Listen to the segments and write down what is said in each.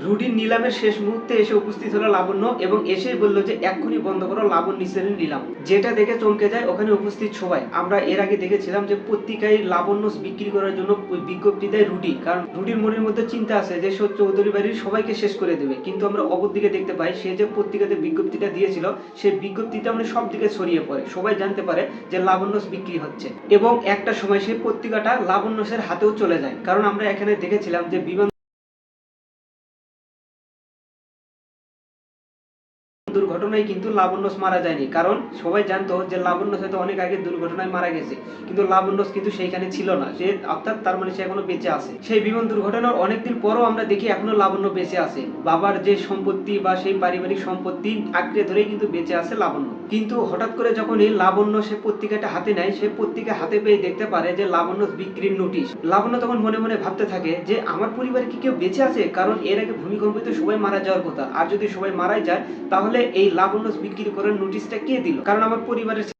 রুডির নিলামের শেষ মুহূর্তে এসে উপস্থিত হলো লাবণ্য এবং এসেই বলল যে এক্ষুনি বন্ধ করো লাবণ্য নিসেনের নিলাম। যেটা দেখে চমকে যায় ওখানে উপস্থিত সবাই। আমরা এর আগে দেখেছিলাম যে পত্রিকায় লাবণ্য বিক্রি করার জন্য বিজ্ঞপ্তি দেয় রুডি, কারণ রুডির মনের মধ্যে চিন্তা আছে যে সে চৌধুরী বাড়ির সবাইকে শেষ করে দেবে। কিন্তু আমরা অপরদিকে দেখতে পাই সে যে পত্রিকাতে বিজ্ঞপ্তিটা দিয়েছিল সেই বিজ্ঞপ্তিটা মানে সব দিকে ছড়িয়ে পড়ে, সবাই জানতে পারে যে লাবণ্য বিক্রি হচ্ছে এবং একটা সময় সেই পত্রিকাটা লাবণ্যের হাতেও চলে যায়। কারণ আমরা এখানে দেখেছিলাম যে বিমান দুর্ঘটনায় কিন্তু লাবণ্য মারা যায়নি, কারণ সবাই জানতো যে লাবণ্য হয়তো অনেক আগে দুর্ঘটনায় মারা গেছে, কিন্তু লাবণ্য কিন্তু সেইখানে ছিল না, সে অর্থাৎ তার মানে সে এখনো বেঁচে আছে। সেই বিমান দুর্ঘটনার অনেকদিন পরও আমরা দেখি এখনো লাবণ্য বেঁচে আছে। বাবার যে সম্পত্তি বা সেই পারিবারিক সম্পত্তি আঁকড়ে ধরেই কিন্তু বেঁচে আছে লাবণ্য। কিন্তু হঠাৎ করে যখনই লাবণ্য সে পত্রিকাটা হাতে নেয়, সে পত্রিকা হাতে পেয়ে দেখতে পারে যে লাবণ্য বিক্রির নোটিশ। লাবণ্য তখন মনে মনে ভাবতে থাকে যে আমার পরিবারে কি কেউ বেঁচে আছে, কারণ এর আগে ভূমিকম্পিত সবাই মারা যাওয়ার কথা, আর যদি সবাই মারাই যায় তাহলে এই লাবণ্য বিক্রি করার নোটিশটা কে দিল, কারণ আমার পরিবারের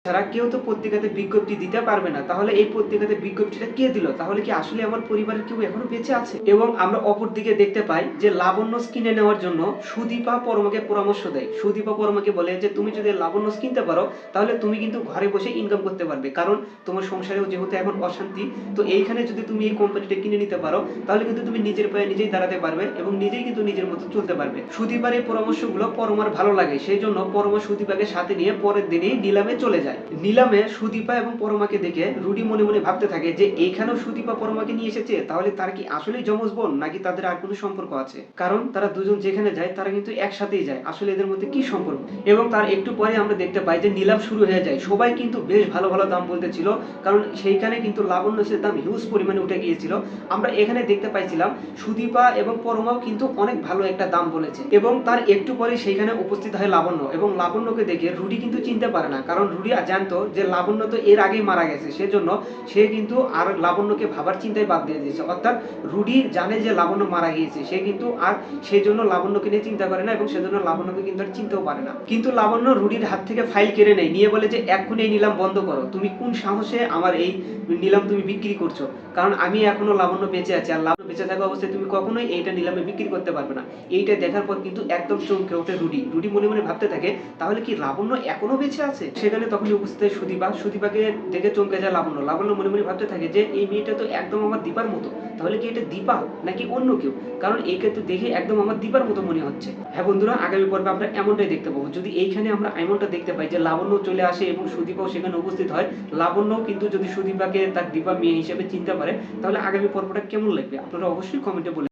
ছাড়া কেউ তো পত্রিকাতে বিজ্ঞপ্তি দিতে পারবে না, তাহলে এই পত্রিকাতে বিজ্ঞপ্তিটা কে দিল, তাহলে কি আসলে আমার পরিবারের কেউ এখনো বেঁচে আছে? এবং আমরা অপর দিকে দেখতে পাই যে লাবণ্য কিনে নেওয়ার জন্য সুদীপা পরমাকে পরামর্শ দেয়। সুদীপা পরমাকে বলে যে তুমি যদি লাবণ্য কিনতে পারো তাহলে তুমি কিন্তু ঘরে বসে ইনকাম করতে পারবে, কারণ তোমার সংসারেও যেহেতু এখন অশান্তি, তো এইখানে যদি তুমি এই কোম্পানিটা কিনে নিতে পারো তাহলে কিন্তু তুমি নিজের পায়ে নিজেই দাঁড়াতে পারবে এবং নিজেই কিন্তু নিজের মতো চলতে পারবে। সুদীপার এই পরামর্শগুলো পরমার ভালো লাগে, সেই জন্য পরমা সুদীপাকে সাথে নিয়ে পরের দিনই নিলামে চলে যায়। নিলামে সুদীপা এবং পরমাকে দেখে রুডি মনে মনে ভাবতে থাকে যে এইখানেও সুদীপা পরমাকে নিয়ে এসেছে, তাহলে তারা কি আসলেই যমজ বোন নাকি তাদের আর কোনো সম্পর্ক আছে, কারণ তারা দুজন যেখানে যায় তারা কিন্তু একসাথেই যায়, আসলে এদের মধ্যে কি সম্পর্ক। এবং তার একটু পরে আমরা দেখতে পাই যে নিলাম শুরু হয়ে যায়। সবাই কিন্তু বেশ ভালো ভালো দাম বলতেছিল, কারণ সেইখানে কিন্তু লাবণ্যের দাম হিউজ পরিমাণে উঠে গিয়েছিল। আমরা এখানে দেখতে পাইছিলাম সুদীপা এবং পরমাও কিন্তু অনেক ভালো একটা দাম বলেছে এবং তার একটু পরে সেইখানে উপস্থিত হয় লাবণ্য এবং লাবণ্যকে দেখে রুডি কিন্তু চিনতে পারে না, কারণ রুডি জানতো যে লাবণ্য তো এর আগেই মারা গেছে, সেজন্য সে কিন্তু আর লাবণ্যকে ভাবার চিন্তায় বাদ দিয়ে দিয়েছে। অর্থাৎ রুডি জানে যে লাবণ্য মারা গিয়েছে, সে কিন্তু আর সেই জন্য লাবণ্যকে নিয়ে চিন্তা করে না এবং সেজন্য লাবণ্যকে কিন্তু আর চিনতেও পারে না। কিন্তু লাবণ্য রুডির হাত থেকে ফাইল কেড়ে নেয়, নিয়ে বলে যে এক্ষুনি এই নিলাম বন্ধ করো, তুমি কোন সাহসে আমার এই নিলাম তুমি বিক্রি করছো, কারণ আমি এখনো লাবণ্য বেঁচে আছি, আর লাবণ্য বেঁচে থাকা অবস্থায় তুমি কখনোই এইটা নিলামে বিক্রি করতে পারবে না। এইটা দেখার পর কিন্তু একদম চমকে ওঠে রুডি। রুডি মনে মনে ভাবতে থাকে তাহলে কি লাবণ্য এখনো বেঁচে আছে। সেখানে তখনই উপস্থিত সুদীপা। সুদীপাকে দেখে চমকে যায় লাবণ্য। লাবণ্য মনে মনে ভাবতে থাকে যে এই মেয়েটা তো একদম আমার দীপার মতো, তাহলে কি এটা দীপা নাকি অন্য কেউ, কারণ একে তো দেখে একদম আমার দীপার মতো মনে হচ্ছে। হ্যাঁ বন্ধুরা, আগামী পর্বে আমরা এমনটাই দেখতে পাবো। যদি এইখানে আমরা এমনটা দেখতে পাই যে লাবণ্য চলে আসে এবং সুদীপাও সেখানে উপস্থিত হয়, লাবণ্যও কিন্তু যদি সুদীপাকে তার দীপা মেয়ে হিসেবে চিনতে পারে, তাহলে আগামী পর্বটা কেমন লাগবে আপনারা অবশ্যই কমেন্টে বলে